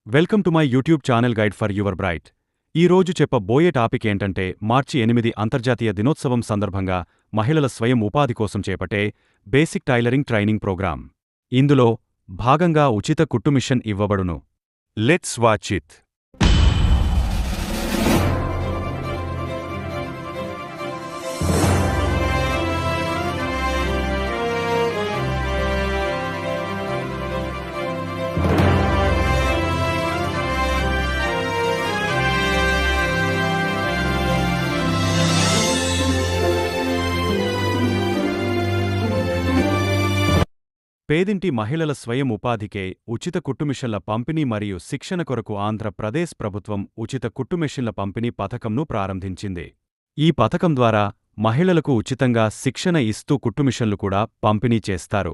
Welcome to my YouTube channel guide for your bright. ఈ రోజు చెప్పబోయే టాపిక్ ఏంటంటే మార్చి 8 అంతర్జాతీయ దినోత్సవం సందర్భంగా మహిళల స్వయం ఉపాధి కోసం చేపట్టే బేసిక్ టైలరింగ్ ట్రైనింగ్ ప్రోగ్రాం. ఇందులో భాగంగా ఉచిత కుట్టు మిషన్ ఇవ్వబడును. Let's watch it. పేదింటి మహిళల స్వయం ఉపాధికే ఉచిత కుట్టుమిషన్ల పంపిణీ మరియు శిక్షణ కొరకు ఆంధ్రప్రదేశ్ ప్రభుత్వం ఉచిత కుట్టుమిషన్ల పంపిణీ పథకంను ప్రారంభించింది. ఈ పథకం ద్వారా మహిళలకు ఉచితంగా శిక్షణ ఇస్తూ కుట్టుమిషన్లు కూడా పంపిణీ చేస్తారు.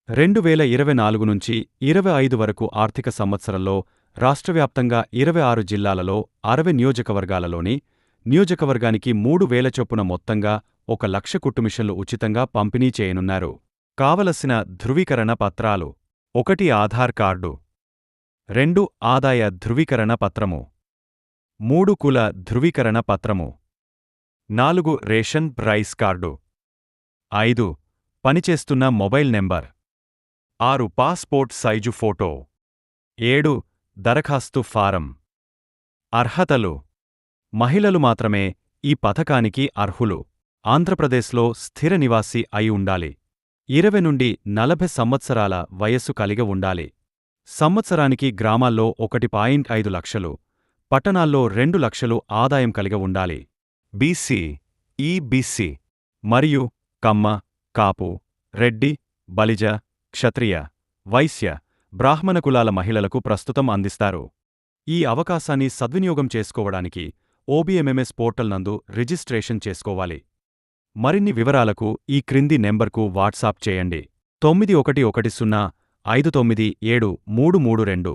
2024 నుంచి 25 వరకు ఆర్థిక సంవత్సరంలో రాష్ట్రవ్యాప్తంగా 26 జిల్లాలలో 60 నియోజకవర్గాలలోని నియోజకవర్గానికి 3,000 చొప్పున మొత్తంగా 1,00,000 కుట్టుమిషన్లు ఉచితంగా పంపిణీ చేయనున్నారు. కావలసిన ధృవీకరణ పత్రాలు: 1 ఆధార్ కార్డు, 2 ఆదాయ ధృవీకరణ పత్రము, 3 కుల ధృవీకరణ పత్రము, 4 రేషన్ రైస్ కార్డు, 5 పనిచేస్తున్న mobile number, 6 passport size photo, 7 దరఖాస్తు ఫారం. అర్హతలు: మహిళలు మాత్రమే ఈ పథకానికి అర్హులు. ఆంధ్రప్రదేశ్లో స్థిర నివాసి అయి ఉండాలి. 20 నుండి 40 సంవత్సరాల వయస్సు కలిగి ఉండాలి. సంవత్సరానికి గ్రామాల్లో 1.5 లక్షలు, పట్టణాల్లో 2 లక్షలు ఆదాయం కలిగి ఉండాలి. బీసీ, ఈబీసీ మరియు కమ్మ, కాపు, రెడ్డి, బలిజ, క్షత్రియ, వైశ్య, బ్రాహ్మణ కులాల మహిళలకు ప్రస్తుతం అందిస్తారు. ఈ అవకాశాన్ని సద్వినియోగం చేసుకోవడానికి ఓబీఎంఎంఎస్ పోర్టల్ నందు రిజిస్ట్రేషన్ చేసుకోవాలి. మరిన్ని వివరాలకు ఈ క్రింది నెంబర్కు వాట్సాప్ చేయండి. 9110597332.